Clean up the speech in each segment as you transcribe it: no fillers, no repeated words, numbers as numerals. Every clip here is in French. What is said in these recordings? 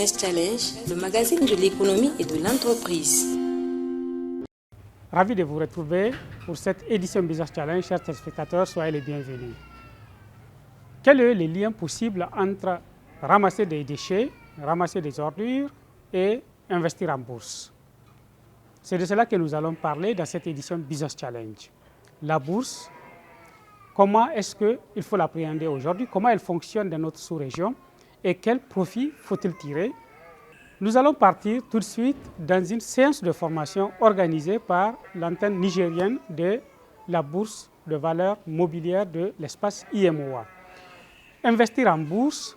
Business Challenge, le magazine de l'économie et de l'entreprise. Ravi de vous retrouver pour cette édition Business Challenge. Chers téléspectateurs, soyez les bienvenus. Quel est le lien possible entre ramasser des déchets, ramasser des ordures et investir en bourse? C'est de cela que nous allons parler dans cette édition Business Challenge. La bourse, comment est-ce qu'il faut l'appréhender aujourd'hui, comment elle fonctionne dans notre sous-région et quel profit faut-il tirer? Nous allons partir tout de suite dans une séance de formation organisée par l'antenne nigérienne de la bourse de valeurs mobilières de l'espace IMOA. Investir en bourse,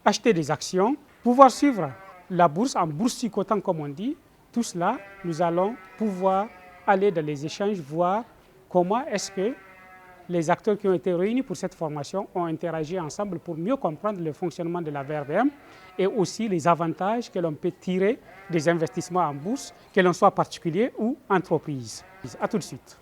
acheter des actions, pouvoir suivre la bourse en boursicotant comme on dit, tout cela, nous allons pouvoir aller dans les échanges, voir comment est-ce que les acteurs qui ont été réunis pour cette formation ont interagi ensemble pour mieux comprendre le fonctionnement de la BRVM et aussi les avantages que l'on peut tirer des investissements en bourse, que l'on soit particulier ou entreprise. À tout de suite.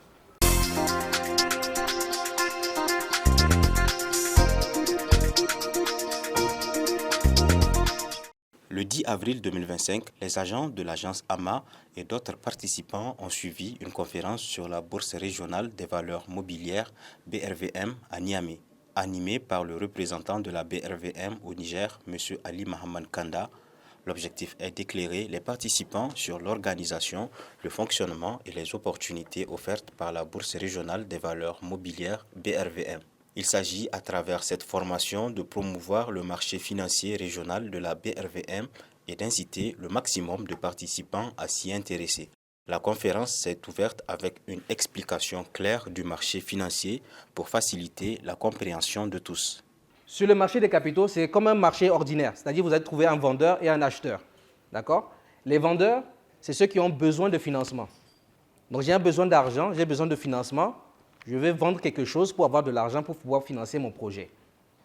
Le 10 avril 2025, les agents de l'agence AMA et d'autres participants ont suivi une conférence sur la Bourse régionale des valeurs mobilières BRVM à Niamey. Animée par le représentant de la BRVM au Niger, M. Ali Mohamed Kanda, l'objectif est d'éclairer les participants sur l'organisation, le fonctionnement et les opportunités offertes par la Bourse régionale des valeurs mobilières BRVM. Il s'agit à travers cette formation de promouvoir le marché financier régional de la BRVM et d'inciter le maximum de participants à s'y intéresser. La conférence s'est ouverte avec une explication claire du marché financier pour faciliter la compréhension de tous. Sur le marché des capitaux, c'est comme un marché ordinaire, c'est-à-dire que vous allez trouver un vendeur et un acheteur. D'accord? Les vendeurs, c'est ceux qui ont besoin de financement. Donc j'ai un besoin d'argent, j'ai besoin de financement. Je vais vendre quelque chose pour avoir de l'argent pour pouvoir financer mon projet.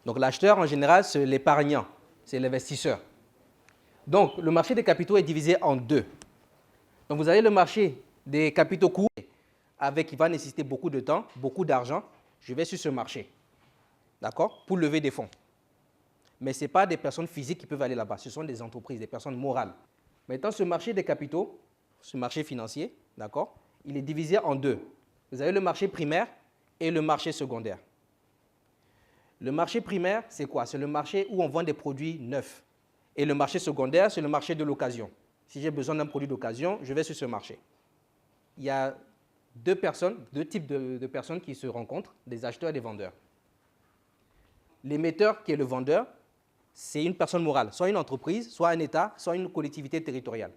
Donc l'acheteur, en général, c'est l'épargnant, c'est l'investisseur. Donc le marché des capitaux est divisé en deux. Donc vous avez le marché des capitaux courts, qui va nécessiter beaucoup de temps, beaucoup d'argent. Je vais sur ce marché, d'accord, pour lever des fonds. Mais ce n'est pas des personnes physiques qui peuvent aller là-bas, ce sont des entreprises, des personnes morales. Maintenant, ce marché des capitaux, ce marché financier, d'accord, il est divisé en deux. Vous avez le marché primaire et le marché secondaire. Le marché primaire, c'est quoi? C'est le marché où on vend des produits neufs. Et le marché secondaire, c'est le marché de l'occasion. Si j'ai besoin d'un produit d'occasion, je vais sur ce marché. Il y a deux types de personnes qui se rencontrent, des acheteurs et des vendeurs. L'émetteur, qui est le vendeur, c'est une personne morale, soit une entreprise, soit un État, soit une collectivité territoriale.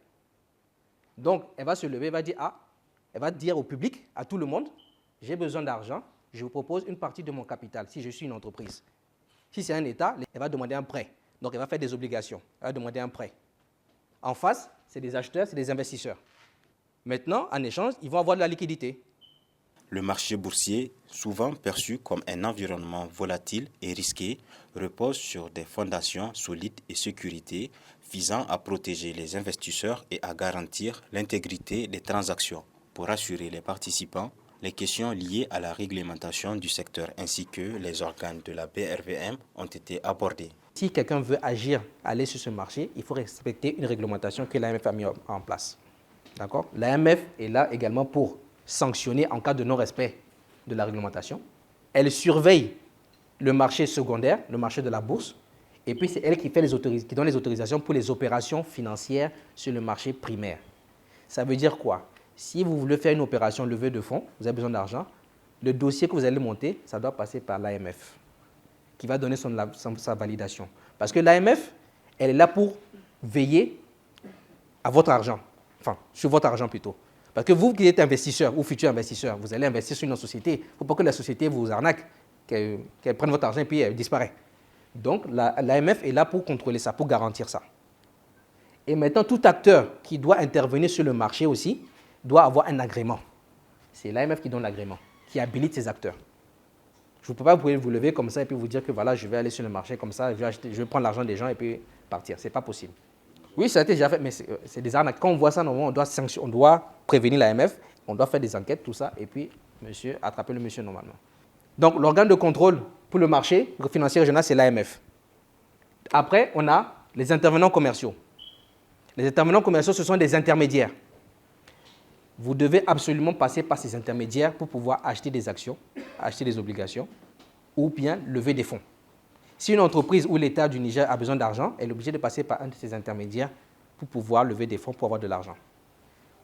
Donc, elle va se lever, elle va dire au public, à tout le monde, j'ai besoin d'argent, je vous propose une partie de mon capital si je suis une entreprise. Si c'est un État, elle va demander un prêt. Donc, elle va faire des obligations, elle va demander un prêt. En face, c'est des acheteurs, c'est des investisseurs. Maintenant, en échange, ils vont avoir de la liquidité. Le marché boursier, souvent perçu comme un environnement volatile et risqué, repose sur des fondations solides et sécurité visant à protéger les investisseurs et à garantir l'intégrité des transactions. Pour assurer les participants, les questions liées à la réglementation du secteur ainsi que les organes de la BRVM ont été abordées. Si quelqu'un veut agir, aller sur ce marché, il faut respecter une réglementation que l'AMF a mis en place. D'accord? L'AMF est là également pour sanctionner en cas de non-respect de la réglementation. Elle surveille le marché secondaire, le marché de la bourse, et puis c'est elle qui donne les autorisations pour les opérations financières sur le marché primaire. Ça veut dire quoi? Si vous voulez faire une opération levée de fonds, vous avez besoin d'argent, le dossier que vous allez monter, ça doit passer par l'AMF, qui va donner sa validation. Parce que l'AMF, elle est là pour veiller à votre argent, enfin, sur votre argent plutôt. Parce que vous qui êtes investisseur ou futur investisseur, vous allez investir sur une société. Il ne faut pas que la société vous arnaque, qu'elle prenne votre argent et puis elle disparaît. Donc, l'AMF est là pour contrôler ça, pour garantir ça. Et maintenant, tout acteur qui doit intervenir sur le marché aussi doit avoir un agrément. C'est l'AMF qui donne l'agrément, qui habilite ses acteurs. Je ne peux pas vous lever comme ça et puis vous dire que voilà, je vais aller sur le marché comme ça, je vais prendre l'argent des gens et puis partir. Ce n'est pas possible. Oui, ça a été déjà fait, mais c'est des arnaques. Quand on voit ça, normalement, on doit prévenir l'AMF, on doit faire des enquêtes, tout ça, et puis attraper le monsieur normalement. Donc, l'organe de contrôle pour le marché financier régional, c'est l'AMF. Après, on a les intervenants commerciaux. Les intervenants commerciaux, ce sont des intermédiaires. Vous devez absolument passer par ces intermédiaires pour pouvoir acheter des actions, acheter des obligations ou bien lever des fonds. Si une entreprise ou l'État du Niger a besoin d'argent, elle est obligée de passer par un de ces intermédiaires pour pouvoir lever des fonds pour avoir de l'argent.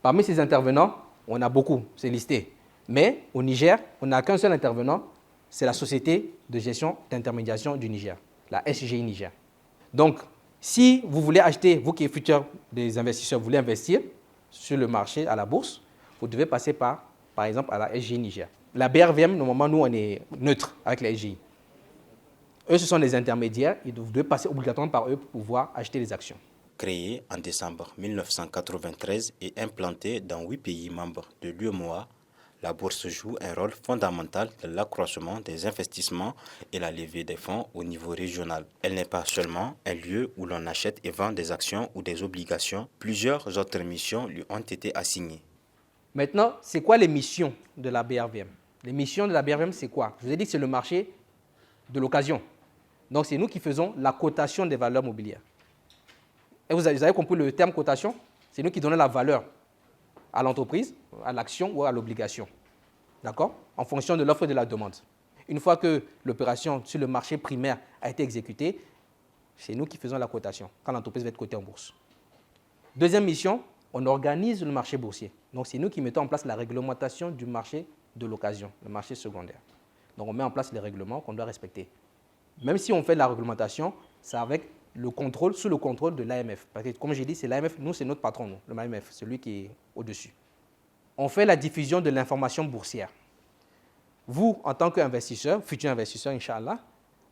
Parmi ces intervenants, on a beaucoup, c'est listé. Mais au Niger, on n'a qu'un seul intervenant, c'est la Société de gestion d'intermédiation du Niger, la SGI Niger. Donc, si vous voulez acheter, vous qui êtes futur des investisseurs, vous voulez investir sur le marché, à la bourse, vous devez passer par exemple, à la SGI Niger. La BRVM, normalement, nous, on est neutre avec la SGI. Eux, ce sont des intermédiaires, et vous devez passer obligatoirement par eux pour pouvoir acheter des actions. Créée en décembre 1993 et implantée dans 8 pays membres de l'UEMOA, la bourse joue un rôle fondamental dans l'accroissement des investissements et la levée des fonds au niveau régional. Elle n'est pas seulement un lieu où l'on achète et vend des actions ou des obligations. Plusieurs autres missions lui ont été assignées. Maintenant, c'est quoi les missions de la BRVM? Les missions de la BRVM, c'est quoi? Je vous ai dit que c'est le marché de l'occasion. Donc, c'est nous qui faisons la cotation des valeurs mobilières. Et vous avez compris le terme cotation? C'est nous qui donnons la valeur à l'entreprise, à l'action ou à l'obligation. D'accord? En fonction de l'offre et de la demande. Une fois que l'opération sur le marché primaire a été exécutée, c'est nous qui faisons la cotation, quand l'entreprise va être cotée en bourse. Deuxième mission, on organise le marché boursier. Donc, c'est nous qui mettons en place la réglementation du marché de l'occasion, le marché secondaire. Donc, on met en place les règlements qu'on doit respecter. Même si on fait de la réglementation, c'est avec le contrôle, sous le contrôle de l'AMF. Parce que, comme j'ai dit, c'est l'AMF, nous, c'est notre patron, nous, le AMF, celui qui est au-dessus. On fait la diffusion de l'information boursière. Vous, en tant qu'investisseur, futur investisseur, Inch'Allah,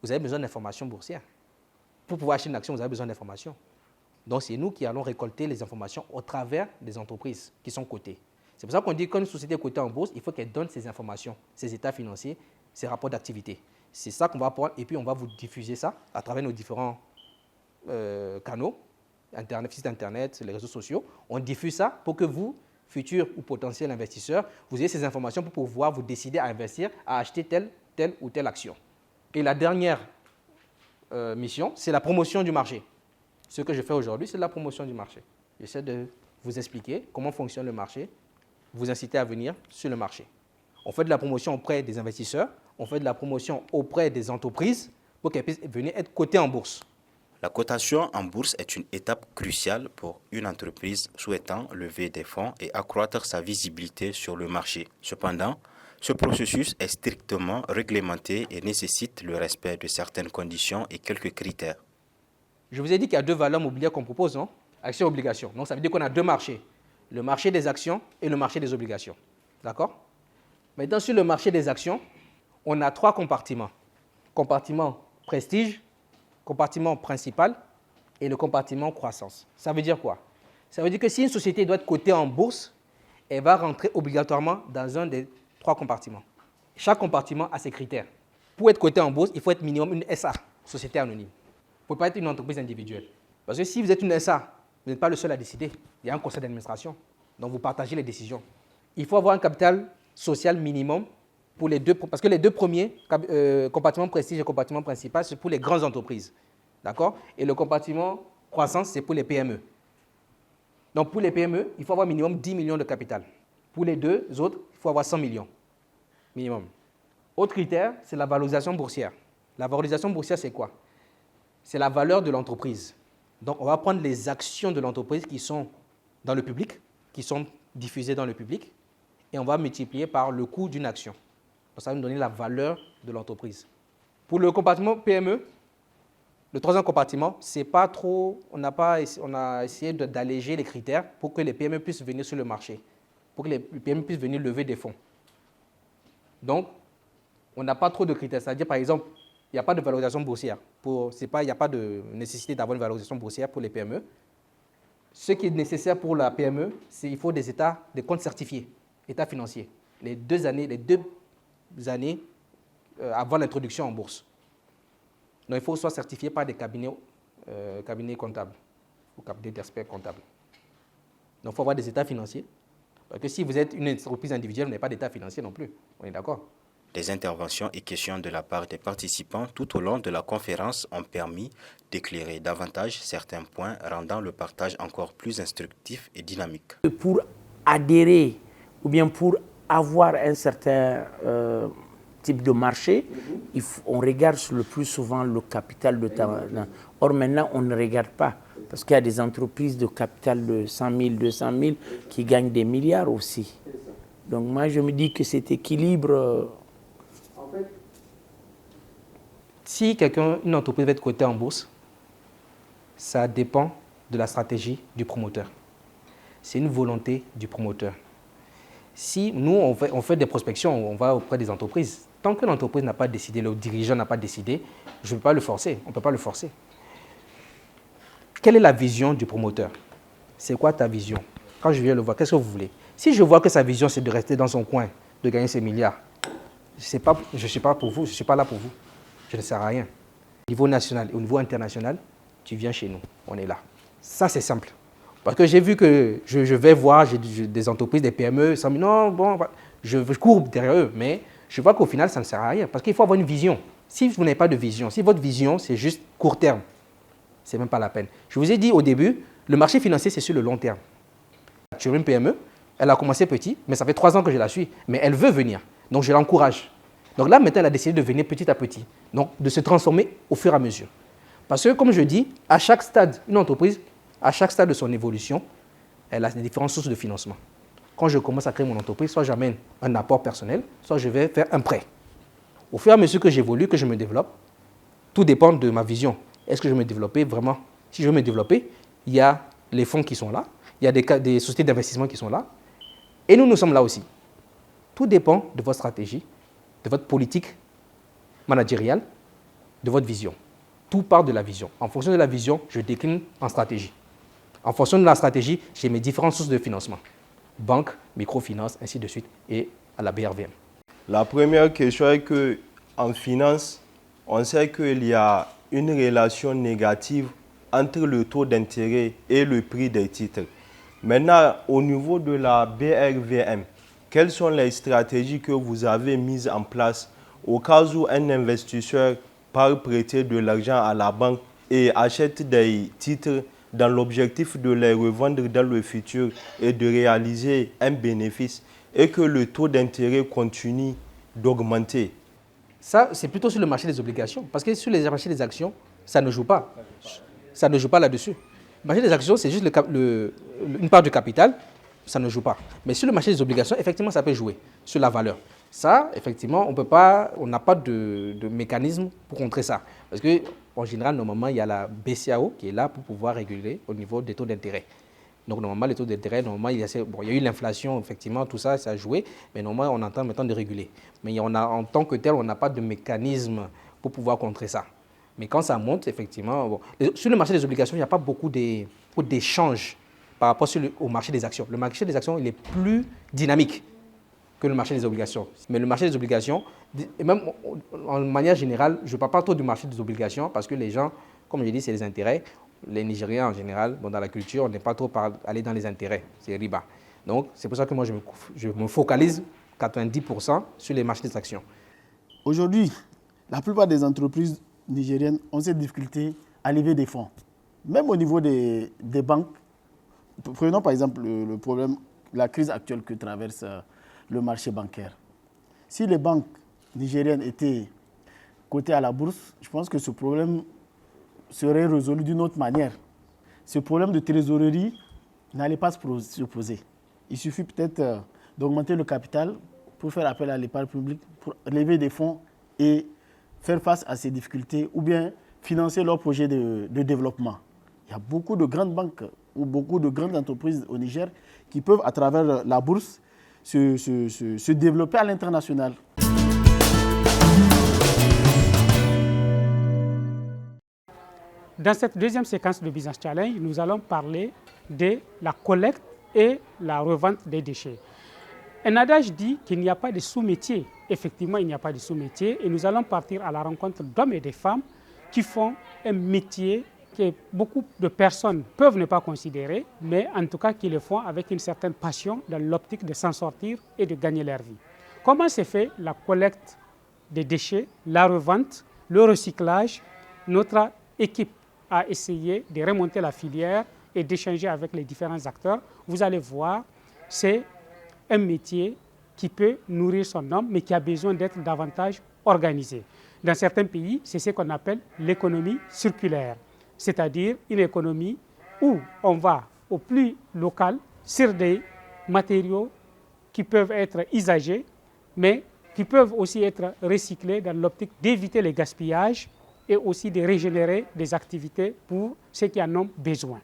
vous avez besoin d'informations boursières. Pour pouvoir acheter une action, vous avez besoin d'informations. Donc, c'est nous qui allons récolter les informations au travers des entreprises qui sont cotées. C'est pour ça qu'on dit que quand une société est cotée en bourse, il faut qu'elle donne ses informations, ses états financiers, ses rapports d'activité. C'est ça qu'on va prendre et puis on va vous diffuser ça à travers nos différents canaux, Internet, sites Internet, les réseaux sociaux. On diffuse ça pour que vous, futurs ou potentiels investisseurs, vous ayez ces informations pour pouvoir vous décider à investir, à acheter telle ou telle action. Et la dernière mission, c'est la promotion du marché. Ce que je fais aujourd'hui, c'est la promotion du marché. J'essaie de vous expliquer comment fonctionne le marché, vous inciter à venir sur le marché. On fait de la promotion auprès des investisseurs, on fait de la promotion auprès des entreprises pour qu'elles puissent venir être cotées en bourse. La cotation en bourse est une étape cruciale pour une entreprise souhaitant lever des fonds et accroître sa visibilité sur le marché. Cependant, ce processus est strictement réglementé et nécessite le respect de certaines conditions et quelques critères. Je vous ai dit qu'il y a deux valeurs mobilières qu'on propose, non? Actions et obligations. Donc ça veut dire qu'on a deux marchés. Le marché des actions et le marché des obligations. D'accord? Maintenant, sur le marché des actions, on a trois compartiments. Compartiment prestige, compartiment principal et le compartiment croissance. Ça veut dire quoi? Ça veut dire que si une société doit être cotée en bourse, elle va rentrer obligatoirement dans un des trois compartiments. Chaque compartiment a ses critères. Pour être coté en bourse, il faut être minimum une SA, société anonyme. Vous ne pouvez pas être une entreprise individuelle. Parce que si vous êtes une SA, vous n'êtes pas le seul à décider. Il y a un conseil d'administration. Donc vous partagez les décisions. Il faut avoir un capital social minimum pour les deux, parce que les deux premiers, compartiment prestige et compartiment principal, c'est pour les grandes entreprises. D'accord? Et le compartiment croissance, c'est pour les PME. Donc pour les PME, il faut avoir minimum 10 millions de capital. Pour les deux autres, il faut avoir 100 millions minimum. Autre critère, c'est la valorisation boursière. La valorisation boursière, c'est quoi? C'est la valeur de l'entreprise. Donc on va prendre les actions de l'entreprise qui sont dans le public, qui sont diffusées dans le public, et on va multiplier par le coût d'une action. Donc ça va nous donner la valeur de l'entreprise. Pour le compartiment PME, le troisième compartiment, c'est pas trop, on a essayé d'alléger les critères pour que les PME puissent venir sur le marché, pour que les PME puissent venir lever des fonds. Donc, on n'a pas trop de critères. C'est-à-dire, par exemple, il n'y a pas de valorisation boursière. Il n'y a pas de nécessité d'avoir une valorisation boursière pour les PME. Ce qui est nécessaire pour la PME, c'est qu'il faut des comptes certifiés, états financiers, les deux années avant l'introduction en bourse. Donc, il faut soit certifié par des cabinets comptables ou cabinets d'experts comptables. Donc, il faut avoir des états financiers. Parce que si vous êtes une entreprise individuelle, vous n'avez pas d'état financier non plus. On est d'accord? Des interventions et questions de la part des participants tout au long de la conférence ont permis d'éclairer davantage certains points, rendant le partage encore plus instructif et dynamique. Pour adhérer ou bien pour avoir un certain type de marché, on regarde le plus souvent le capital de talent. Or maintenant, on ne regarde pas parce qu'il y a des entreprises de capital de 100 000, 200 000 qui gagnent des milliards aussi. Donc moi, je me dis que cet équilibre... Si une entreprise va être cotée en bourse, ça dépend de la stratégie du promoteur. C'est une volonté du promoteur. Si nous, on fait des prospections, on va auprès des entreprises, tant que l'entreprise n'a pas décidé, le dirigeant n'a pas décidé, je ne peux pas le forcer, on ne peut pas le forcer. Quelle est la vision du promoteur? C'est quoi ta vision? Quand je viens le voir, qu'est-ce que vous voulez? Si je vois que sa vision, c'est de rester dans son coin, de gagner ses milliards, je ne suis pas pour vous, je ne suis pas là pour vous. Je ne sers à rien. Au niveau national et au niveau international, tu viens chez nous, on est là. Ça, c'est simple. Parce que j'ai vu que je vais voir des entreprises, des PME, ça me dit non, bon, je cours derrière eux, mais je vois qu'au final, ça ne sert à rien. Parce qu'il faut avoir une vision. Si vous n'avez pas de vision, si votre vision, c'est juste court terme, ce n'est même pas la peine. Je vous ai dit au début, le marché financier, c'est sur le long terme. Sur une PME, elle a commencé petit, mais ça fait 3 ans que je la suis, mais elle veut venir. Donc, je l'encourage. Donc là, maintenant, elle a décidé de venir petit à petit, donc de se transformer au fur et à mesure. Parce que, comme je dis, à chaque stade, une entreprise, à chaque stade de son évolution, elle a des différentes sources de financement. Quand je commence à créer mon entreprise, soit j'amène un apport personnel, soit je vais faire un prêt. Au fur et à mesure que j'évolue, que je me développe, tout dépend de ma vision. Est-ce que je veux me développer vraiment? Si je veux me développer, il y a les fonds qui sont là, il y a des sociétés d'investissement qui sont là, et nous sommes là aussi. Tout dépend de votre stratégie, de votre politique managériale, de votre vision. Tout part de la vision. En fonction de la vision, je décline en stratégie. En fonction de la stratégie, j'ai mes différentes sources de financement. Banque, microfinance, ainsi de suite, et à la BRVM. La première question est qu'en finance, on sait qu'il y a une relation négative entre le taux d'intérêt et le prix des titres. Maintenant, au niveau de la BRVM, quelles sont les stratégies que vous avez mises en place au cas où un investisseur part prêter de l'argent à la banque et achète des titres dans l'objectif de les revendre dans le futur et de réaliser un bénéfice et que le taux d'intérêt continue d'augmenter? Ça, c'est plutôt sur le marché des obligations. Parce que sur le marché des actions, ça ne joue pas. Ça ne joue pas là-dessus. Le marché des actions, c'est juste une part du capital, ça ne joue pas. Mais sur le marché des obligations, effectivement, ça peut jouer sur la valeur. Ça, effectivement, on n'a pas de mécanisme pour contrer ça. Parce qu'en général, normalement, il y a la BCAO qui est là pour pouvoir réguler au niveau des taux d'intérêt. Donc, normalement, les taux d'intérêt, il y a eu l'inflation, effectivement, tout ça, ça a joué. Mais normalement, on est en train maintenant de réguler. Mais en tant que tel, on n'a pas de mécanisme pour pouvoir contrer ça. Mais quand ça monte, effectivement, sur le marché des obligations, il n'y a pas beaucoup d'échanges par rapport au marché des actions. Le marché des actions, il est plus dynamique que le marché des obligations. Mais le marché des obligations, et même en manière générale, je ne parle pas trop du marché des obligations parce que les gens, comme je dis, c'est les intérêts. Les Nigériens en général, dans la culture, on n'est pas trop aller dans les intérêts, c'est riba. Donc c'est pour ça que moi je me focalise 90% sur les marchés des actions. Aujourd'hui, la plupart des entreprises nigériennes ont cette difficulté à lever des fonds. Même au niveau des banques, prenons par exemple le problème, la crise actuelle que traverse le marché bancaire. Si les banques nigériennes étaient cotées à la bourse, je pense que ce problème serait résolu d'une autre manière. Ce problème de trésorerie n'allait pas se poser. Il suffit peut-être d'augmenter le capital pour faire appel à l'épargne publique, pour lever des fonds et faire face à ces difficultés ou bien financer leurs projets de développement. Il y a beaucoup de grandes banques ou beaucoup de grandes entreprises au Niger qui peuvent, à travers la bourse, se développer à l'international. Dans cette deuxième séquence de Business Challenge, nous allons parler de la collecte et la revente des déchets. Un adage dit qu'il n'y a pas de sous-métier. Effectivement, il n'y a pas de sous-métier et nous allons partir à la rencontre d'hommes et de femmes qui font un métier que beaucoup de personnes peuvent ne pas considérer, mais en tout cas qui le font avec une certaine passion dans l'optique de s'en sortir et de gagner leur vie. Comment se fait la collecte des déchets, la revente, le recyclage. Notre équipe a essayé de remonter la filière et d'échanger avec les différents acteurs. Vous allez voir, c'est un métier qui peut nourrir son homme, mais qui a besoin d'être davantage organisé. Dans certains pays, c'est ce qu'on appelle l'économie circulaire, c'est-à-dire une économie où on va au plus local sur des matériaux qui peuvent être usagés, mais qui peuvent aussi être recyclés dans l'optique d'éviter les gaspillages et aussi de régénérer des activités pour ceux qui en ont besoin.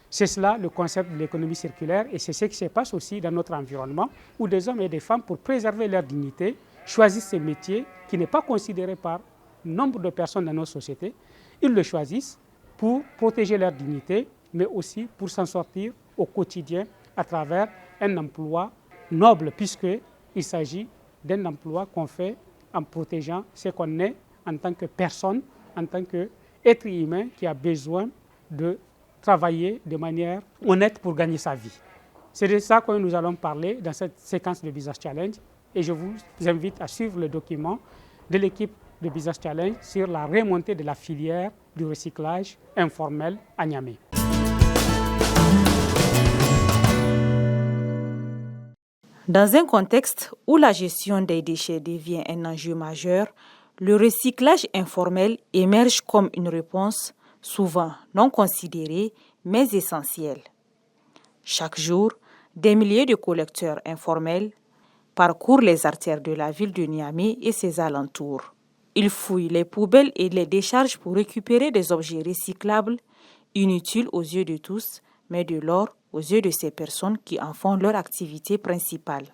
C'est cela le concept de l'économie circulaire et c'est ce qui se passe aussi dans notre environnement où des hommes et des femmes, pour préserver leur dignité, choisissent ces métiers qui n'est pas considéré par nombre de personnes dans nos sociétés. Ils le choisissent pour protéger leur dignité, mais aussi pour s'en sortir au quotidien à travers un emploi noble, puisqu'il s'agit d'un emploi qu'on fait en protégeant ce qu'on est en tant que personne, en tant qu'être humain qui a besoin de travailler de manière honnête pour gagner sa vie. C'est de ça que nous allons parler dans cette séquence de Business Challenge et je vous invite à suivre le document de l'équipe de Business Challenge sur la remontée de la filière du recyclage informel à Niamey. Dans un contexte où la gestion des déchets devient un enjeu majeur, le recyclage informel émerge comme une réponse souvent non considérée mais essentielle. Chaque jour, des milliers de collecteurs informels parcourent les artères de la ville de Niamey et ses alentours. Ils fouillent les poubelles et les décharges pour récupérer des objets recyclables, inutiles aux yeux de tous, mais de l'or aux yeux de ces personnes qui en font leur activité principale.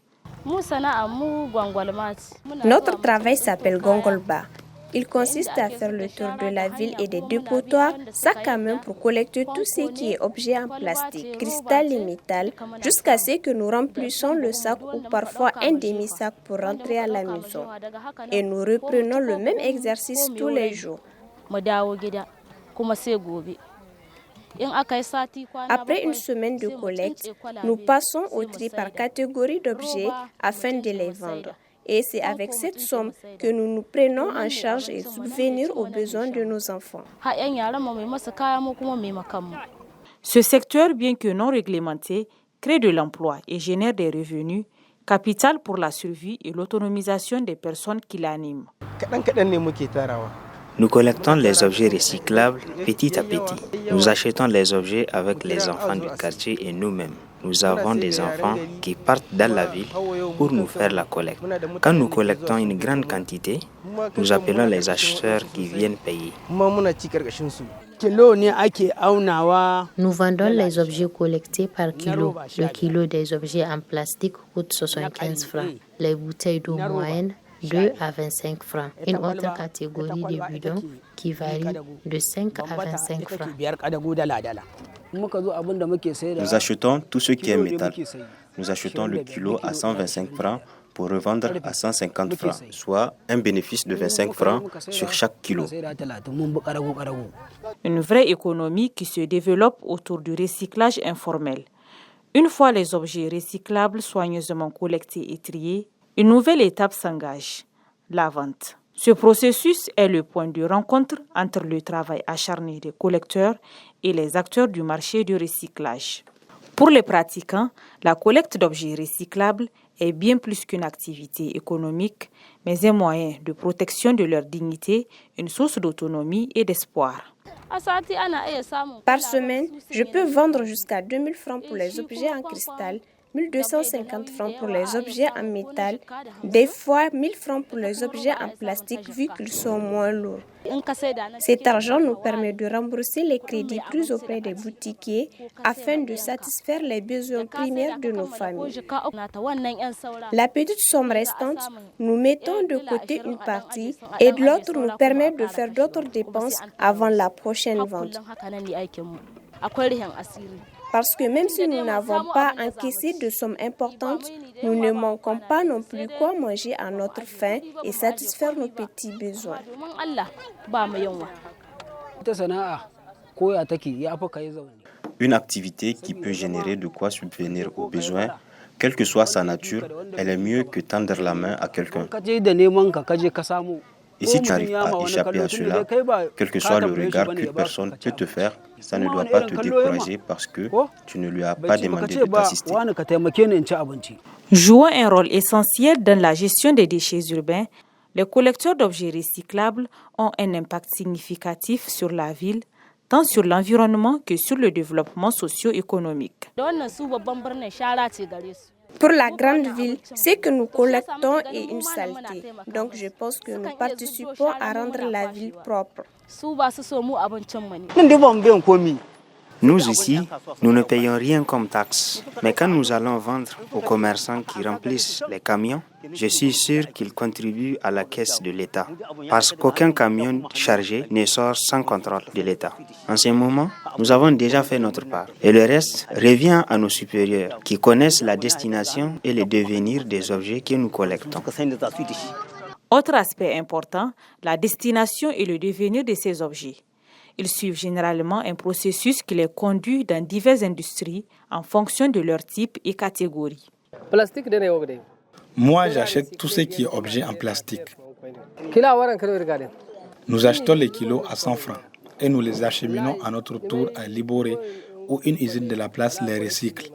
Notre travail s'appelle Gongolba. Il consiste à faire le tour de la ville et des dépotoirs, sac à main pour collecter tout ce qui est objet en plastique, cristal et métal, jusqu'à ce que nous remplissons le sac ou parfois un demi-sac pour rentrer à la maison. Et nous reprenons le même exercice tous les jours. Après une semaine de collecte, nous passons au tri par catégorie d'objets afin de les vendre. Et c'est avec cette somme que nous nous prenons en charge et subvenir aux besoins de nos enfants. Ce secteur, bien que non réglementé, crée de l'emploi et génère des revenus, capital pour la survie et l'autonomisation des personnes qui l'animent. Nous collectons les objets recyclables petit à petit. Nous achetons les objets avec les enfants du quartier et nous-mêmes. Nous avons des enfants qui partent dans la ville pour nous faire la collecte. Quand nous collectons une grande quantité, nous appelons les acheteurs qui viennent payer. Nous vendons les objets collectés par kilo. Le kilo des objets en plastique coûte 75 francs. Les bouteilles d'eau moyennes 2 à 25 francs. Une autre catégorie de bidons qui varie de 5 à 25 francs. Nous achetons tout ce qui est métal. Nous achetons le kilo à 125 francs pour revendre à 150 francs, soit un bénéfice de 25 francs sur chaque kilo. Une vraie économie qui se développe autour du recyclage informel. Une fois les objets recyclables soigneusement collectés et triés, une nouvelle étape s'engage, la vente. Ce processus est le point de rencontre entre le travail acharné des collecteurs et les acteurs du marché du recyclage. Pour les pratiquants, la collecte d'objets recyclables est bien plus qu'une activité économique, mais un moyen de protection de leur dignité, une source d'autonomie et d'espoir. Par semaine, je peux vendre jusqu'à 2000 francs pour les objets en cristal, 1250 francs pour les objets en métal, des fois 1000 francs pour les objets en plastique vu qu'ils sont moins lourds. Cet argent nous permet de rembourser les crédits pris auprès des boutiquiers afin de satisfaire les besoins primaires de nos familles. La petite somme restante, nous mettons de côté une partie et de l'autre nous permet de faire d'autres dépenses avant la prochaine vente. Parce que même si nous n'avons pas encaissé de sommes importantes, nous ne manquons pas non plus quoi manger à notre faim et satisfaire nos petits besoins. Une activité qui peut générer de quoi subvenir aux besoins Quelle que soit sa nature, elle est mieux que tendre la main à quelqu'un. Et si tu n'arrives pas à échapper à cela, quel que soit le regard qu'une personne peut te faire, ça ne doit pas te décourager parce que tu ne lui as pas demandé de t'assister. Jouant un rôle essentiel dans la gestion des déchets urbains, les collecteurs d'objets recyclables ont un impact significatif sur la ville, tant sur l'environnement que sur le développement socio-économique. Pour la grande ville, ce que nous collectons est une saleté. Donc je pense que nous participons à rendre la ville propre. Nous ici, nous ne payons rien comme taxe. Mais quand nous allons vendre aux commerçants qui remplissent les camions, je suis sûr qu'ils contribuent à la caisse de l'État. Parce qu'aucun camion chargé ne sort sans contrôle de l'État. En ce moment, nous avons déjà fait notre part. Et le reste revient à nos supérieurs qui connaissent la destination et le devenir des objets que nous collectons. Autre aspect important, la destination et le devenir de ces objets. Ils suivent généralement un processus qui les conduit dans diverses industries en fonction de leur type et catégorie. Moi, j'achète tout ce qui est objet en plastique. Nous achetons les kilos à 100 francs et nous les acheminons à notre tour à Liboré où une usine de la place les recycle.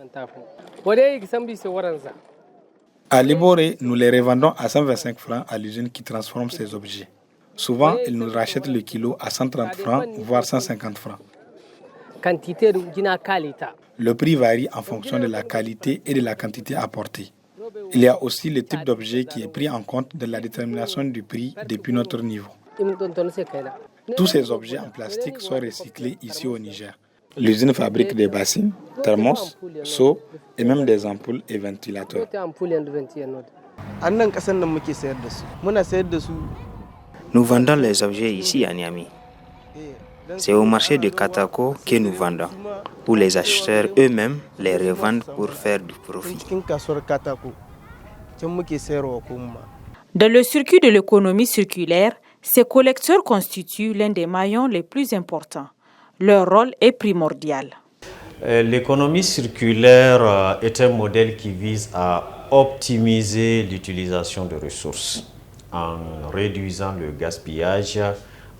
À Liboré, nous les revendons à 125 francs à l'usine qui transforme ces objets. Souvent, ils nous rachètent le kilo à 130 francs, voire 150 francs. Le prix varie en fonction de la qualité et de la quantité apportée. Il y a aussi le type d'objet qui est pris en compte dans la détermination du prix depuis notre niveau. Tous ces objets en plastique sont recyclés ici au Niger. L'usine fabrique des bassines, thermos, seaux et même des ampoules et ventilateurs. Nous vendons les objets ici à Niamey. C'est au marché de Katako que nous vendons, où les acheteurs eux-mêmes les revendent pour faire du profit. Dans le circuit de l'économie circulaire, ces collecteurs constituent l'un des maillons les plus importants. Leur rôle est primordial. L'économie circulaire est un modèle qui vise à optimiser l'utilisation de ressources en réduisant le gaspillage,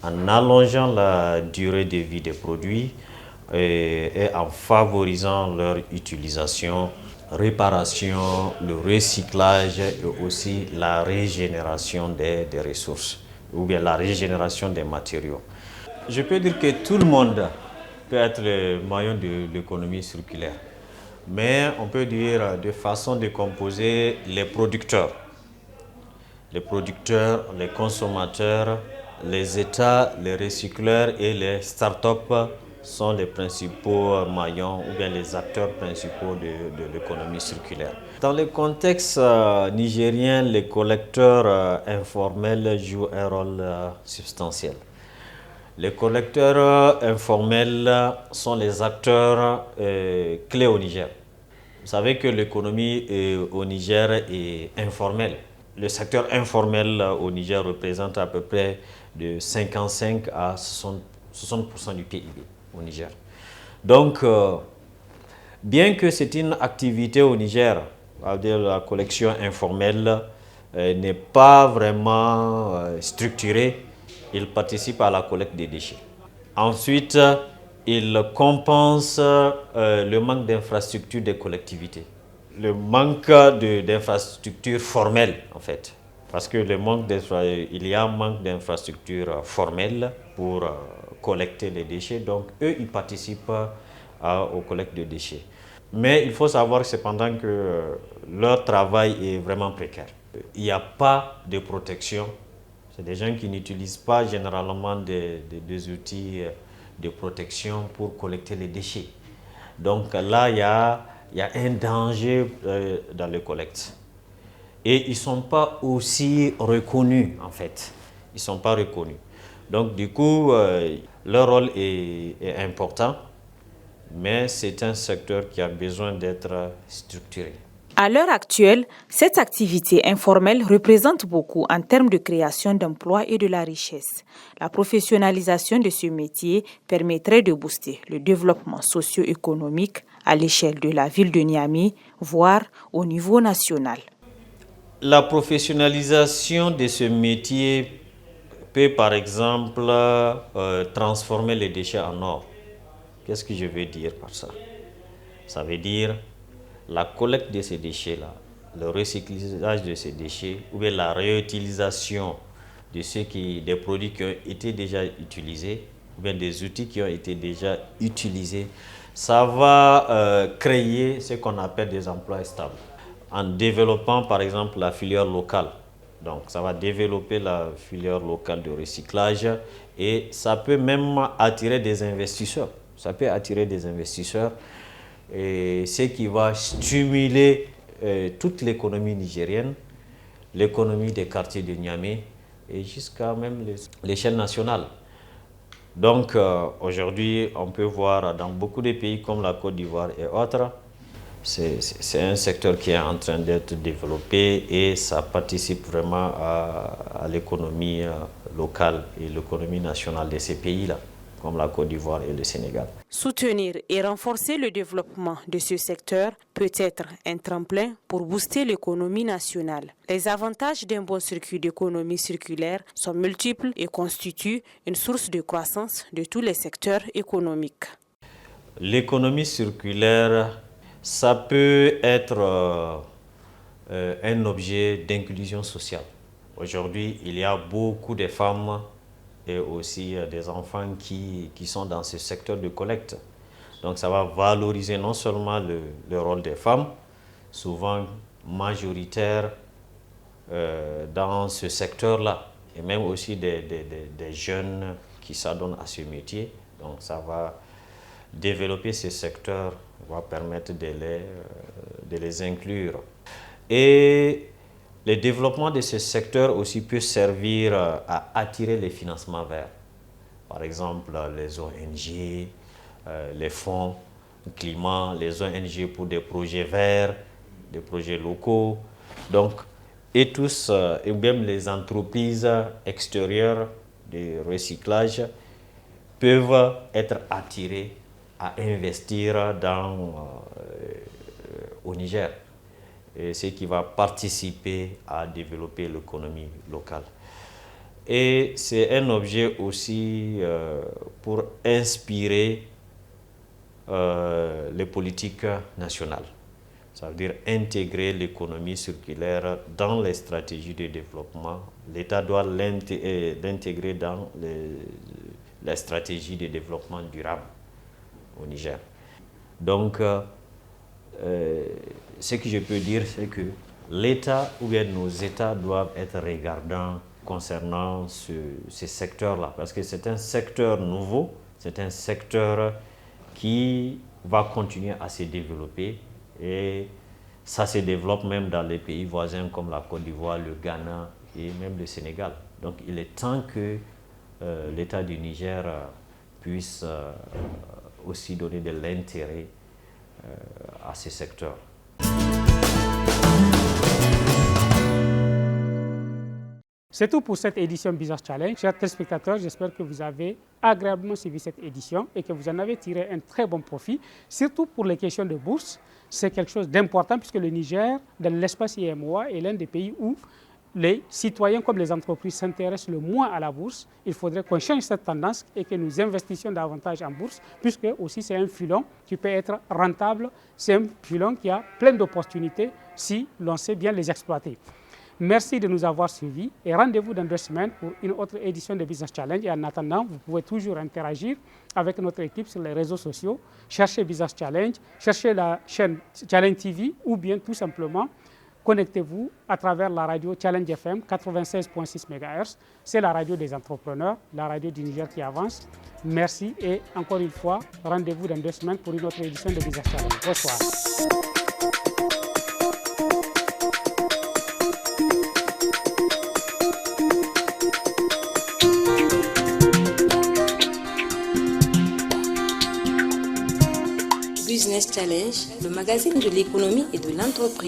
en allongeant la durée de vie des produits et en favorisant leur utilisation, réparation, le recyclage et aussi la régénération des ressources ou bien la régénération des matériaux. Je peux dire que tout le monde peut être le maillon de l'économie circulaire, mais on peut dire de façon de composer les producteurs, les consommateurs, les États, les recycleurs et les start-up sont les principaux maillons ou bien les acteurs principaux de l'économie circulaire. Dans le contexte nigérien, les collecteurs informels jouent un rôle substantiel. Les collecteurs informels sont les acteurs clés au Niger. Vous savez que l'économie au Niger est informelle. Le secteur informel au Niger représente à peu près de 55 à 60% du PIB au Niger. Donc, bien que c'est une activité au Niger, la collection informelle n'est pas vraiment structurée, il participe à la collecte des déchets. Ensuite, il compense le manque d'infrastructures des collectivités. Le manque d'infrastructures formelles, en fait. Parce que il y a un manque d'infrastructures formelles pour collecter les déchets. Donc, eux, ils participent aux collectes de déchets. Mais il faut savoir cependant que leur travail est vraiment précaire. Il n'y a pas de protection. C'est des gens qui n'utilisent pas généralement des outils de protection pour collecter les déchets. Donc là, il y a un danger dans les collectes. Et ils ne sont pas aussi reconnus, en fait. Ils ne sont pas reconnus. Donc, du coup, leur rôle est important, mais c'est un secteur qui a besoin d'être structuré. À l'heure actuelle, cette activité informelle représente beaucoup en termes de création d'emplois et de la richesse. La professionnalisation de ce métier permettrait de booster le développement socio-économique à l'échelle de la ville de Niamey, voire au niveau national. La professionnalisation de ce métier peut par exemple transformer les déchets en or. Qu'est-ce que je veux dire par ça? Ça veut dire la collecte de ces déchets-là, le recyclage de ces déchets ou bien la réutilisation de des produits qui ont été déjà utilisés ou bien des outils qui ont été déjà utilisés. Ça va créer ce qu'on appelle des emplois stables. En développant par exemple la filière locale. Donc ça va développer la filière locale de recyclage et ça peut même attirer des investisseurs. Ça peut attirer des investisseurs et ce qui va stimuler toute l'économie nigérienne, l'économie des quartiers de Niamey et jusqu'à même l'échelle nationale. Donc aujourd'hui, on peut voir dans beaucoup de pays comme la Côte d'Ivoire et autres, c'est un secteur qui est en train d'être développé et ça participe vraiment à l'économie locale et l'économie nationale de ces pays-là, comme la Côte d'Ivoire et le Sénégal. Soutenir et renforcer le développement de ce secteur peut être un tremplin pour booster l'économie nationale. Les avantages d'un bon circuit d'économie circulaire sont multiples et constituent une source de croissance de tous les secteurs économiques. L'économie circulaire, ça peut être un objet d'inclusion sociale. Aujourd'hui, il y a beaucoup de femmes et aussi des enfants qui sont dans ce secteur de collecte. Donc ça va valoriser non seulement le rôle des femmes, souvent majoritaires dans ce secteur-là, et même aussi des jeunes qui s'adonnent à ce métier. Donc ça va développer ce secteur, va permettre de les inclure. Et le développement de ce secteur aussi peut servir à attirer les financements verts. Par exemple, les ONG, les fonds climat, les ONG pour des projets verts, des projets locaux. Donc, et tous, et même les entreprises extérieures de recyclage peuvent être attirées à investir au Niger, et ce qui va participer à développer l'économie locale. Et c'est un objet aussi pour inspirer les politiques nationales. Ça veut dire intégrer l'économie circulaire dans les stratégies de développement. L'État doit l'intégrer dans les stratégies de développement durable au Niger. Donc, ce que je peux dire, c'est que l'État ou bien nos États doivent être regardants concernant ce secteur-là, parce que c'est un secteur nouveau, c'est un secteur qui va continuer à se développer et ça se développe même dans les pays voisins comme la Côte d'Ivoire, le Ghana et même le Sénégal. Donc il est temps que l'État du Niger puisse aussi donner de l'intérêt à ce secteur. C'est tout pour cette édition Business Challenge. Chers téléspectateurs, j'espère que vous avez agréablement suivi cette édition et que vous en avez tiré un très bon profit, surtout pour les questions de bourse. C'est quelque chose d'important puisque le Niger, dans l'espace IMOA, est l'un des pays où les citoyens comme les entreprises s'intéressent le moins à la bourse. Il faudrait qu'on change cette tendance et que nous investissions davantage en bourse, puisque aussi c'est un filon qui peut être rentable, c'est un filon qui a plein d'opportunités si l'on sait bien les exploiter. Merci de nous avoir suivis et rendez-vous dans 2 semaines pour une autre édition de Business Challenge. Et en attendant, vous pouvez toujours interagir avec notre équipe sur les réseaux sociaux. Cherchez Business Challenge, cherchez la chaîne Challenge TV ou bien tout simplement connectez-vous à travers la radio Challenge FM 96.6 MHz. C'est la radio des entrepreneurs, la radio du Niger qui avance. Merci et encore une fois, rendez-vous dans 2 semaines pour une autre édition de Business Challenge. Bonsoir. Business Challenge, le magazine de l'économie et de l'entreprise.